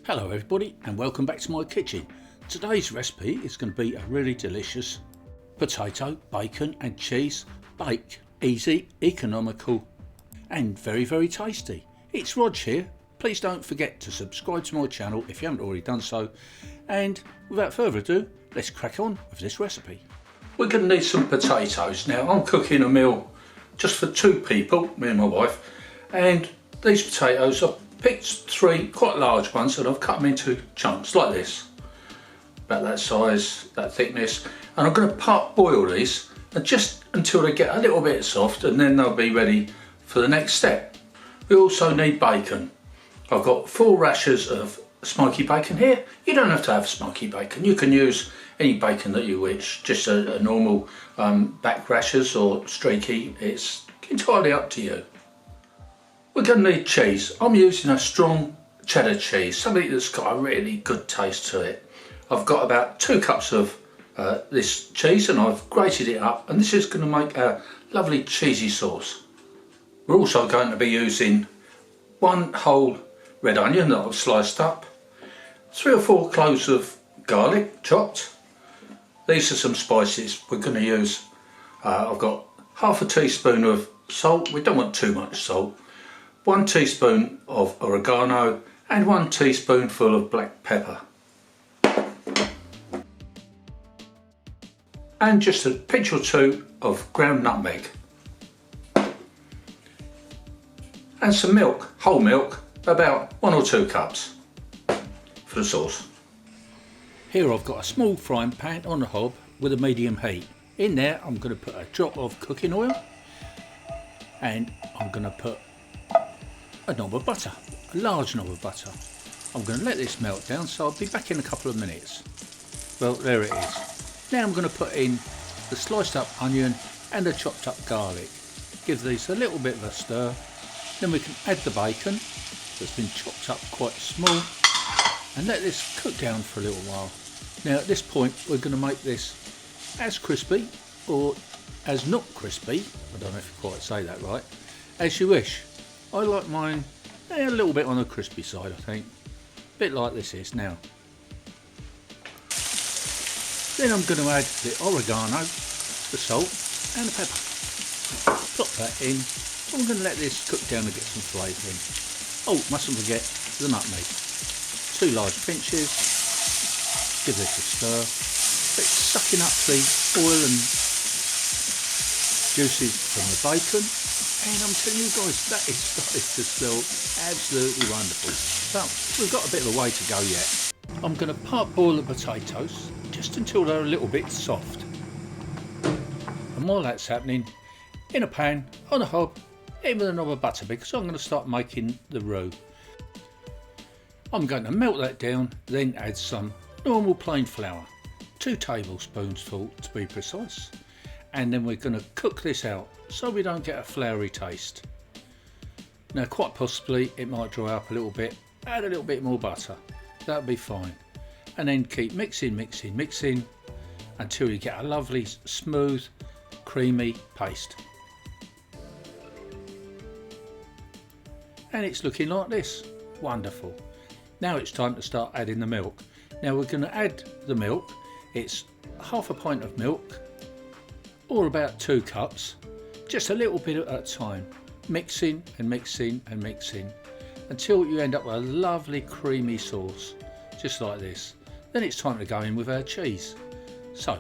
Hello everybody and welcome back to my kitchen. Today's recipe is going to be a really delicious potato, bacon and cheese bake. Easy, economical and very tasty. It's Rog here. Please don't forget to subscribe to my channel if you haven't already done so, and without further ado, let's crack on with this recipe. We're going to need some potatoes. Now I'm cooking a meal just for two people, me and my wife, and these potatoes I've picked three quite large ones and I've cut them into chunks like this, about that size, that thickness, and I'm going to part boil these and just until they get a little bit soft, and then they'll be ready for the next step. We also need bacon. I've got 4 rashers of smoky bacon here. You don't have to have smoky bacon, you can use any bacon that you wish, just a normal back rashers or streaky, it's entirely up to you. We're going to need cheese. I'm using a strong cheddar cheese, something that's got a really good taste to it. I've got about 2 cups of this cheese and I've grated it up, and this is going to make a lovely cheesy sauce. We're also going to be using 1 whole red onion that I've sliced up, 3 or 4 cloves of garlic chopped. These are some spices we're going to use. I've got half a teaspoon of salt, we don't want too much salt, 1 teaspoon of oregano and 1 teaspoonful of black pepper. And just a pinch or 2 of ground nutmeg. And some milk, whole milk, about 1 or 2 cups for the sauce. Here I've got a small frying pan on the hob with a medium heat. In there I'm going to put a drop of cooking oil, and I'm going to put a knob of butter, a large knob of butter. I'm going to let this melt down, so I'll be back in a couple of minutes. Well, there it is. Now I'm going to put in the sliced up onion and the chopped up garlic. Give these a little bit of a stir. Then we can add the bacon that's been chopped up quite small and let this cook down for a little while. Now at this point we're going to make this as crispy or as not crispy, I don't know if you quite say that right, as you wish. I like mine a little bit on the crispy side, I think. A bit like this is now. Then I'm going to add the oregano, the salt and the pepper. Plop that in. I'm going to let this cook down and get some flavour in. Oh, mustn't forget the nutmeg. 2 large pinches. Give this a stir. It's sucking up the oil and juices from the bacon. And I'm telling you guys, that is starting to smell absolutely wonderful. So we've got a bit of a way to go yet. I'm going to part boil the potatoes just until they're a little bit soft. And while that's happening, in a pan, on a hob, in with a knob of butter, because I'm going to start making the roux. I'm going to melt that down, then add some normal plain flour, 2 tablespoons full to be precise. And then we're going to cook this out so we don't get a floury taste. Now quite possibly it might dry up a little bit, add a little bit more butter, that'll be fine. And then keep mixing until you get a lovely smooth creamy paste. And it's looking like this, wonderful. Now it's time to start adding the milk. Now we're going to add the milk, it's half a pint of milk, or about 2 cups, just a little bit at a time, mixing until you end up with a lovely creamy sauce, just like this. Then it's time to go in with our cheese. So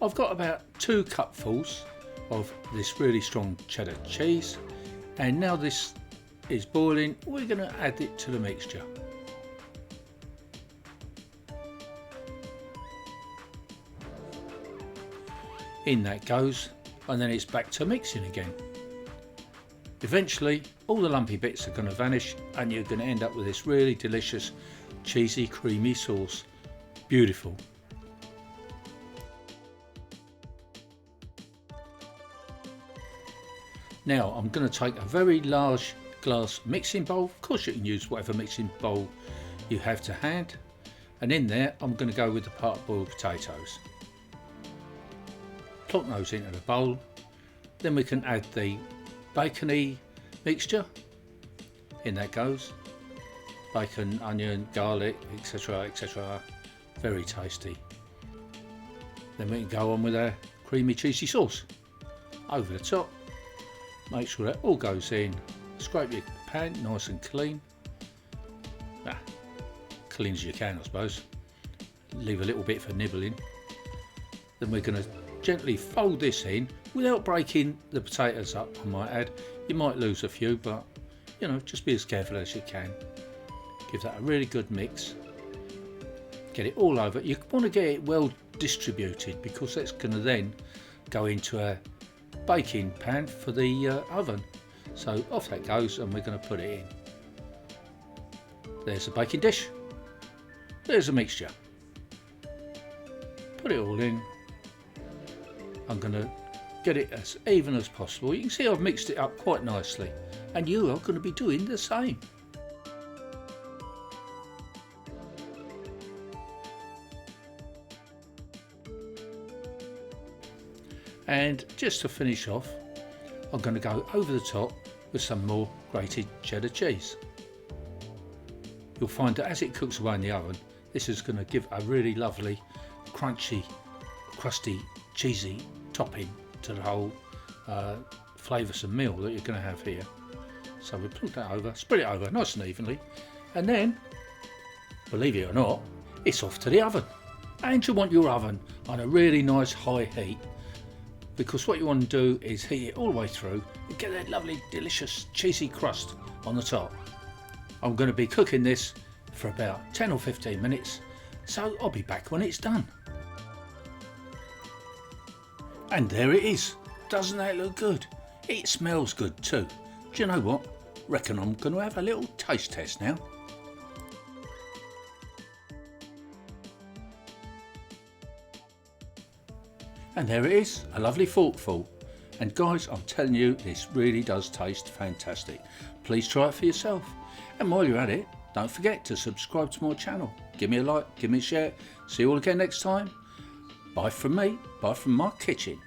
I've got about 2 cupfuls of this really strong cheddar cheese, and now this is boiling, we're going to add it to the mixture. In that goes, and then it's back to mixing again. Eventually all the lumpy bits are going to vanish and you're going to end up with this really delicious cheesy creamy sauce. Beautiful. Now I'm going to take a very large glass mixing bowl, of course you can use whatever mixing bowl you have to hand, and in there I'm going to go with the part boiled potatoes. Plonk those into the bowl, then we can add the bacony mixture, in that goes, bacon, onion, garlic, etc, etc. Very tasty. Then we can go on with our creamy cheesy sauce. Over the top, make sure that all goes in. Scrape your pan nice and clean. Clean as you can, I suppose. Leave a little bit for nibbling. Then we're going to gently fold this in without breaking the potatoes up, I might add. You might lose a few, but you know, just be as careful as you can. Give that a really good mix. Get it all over. You want to get it well distributed because that's going to then go into a baking pan for the oven. So off that goes, and we're going to put it in. There's a baking dish. There's a mixture. Put it all in. I'm going to get it as even as possible. You can see I've mixed it up quite nicely, and you are going to be doing the same. And just to finish off, I'm going to go over the top with some more grated cheddar cheese. You'll find that as it cooks away in the oven, this is going to give a really lovely, crunchy, crusty, cheesy topping to the whole flavoursome meal that you're going to have here. So we put that over, spread it over nice and evenly, and then, believe it or not, it's off to the oven. And you want your oven on a really nice high heat, because what you want to do is heat it all the way through and get that lovely delicious cheesy crust on the top. I'm going to be cooking this for about 10 or 15 minutes, so I'll be back when it's done. And there it is. Doesn't that look good? It smells good too. Do you know what? Reckon I'm going to have a little taste test now. And there it is, a lovely forkful. And guys, I'm telling you, this really does taste fantastic. Please try it for yourself. And while you're at it, don't forget to subscribe to my channel. Give me a like, give me a share. See you all again next time. Bye from me, bye from my kitchen.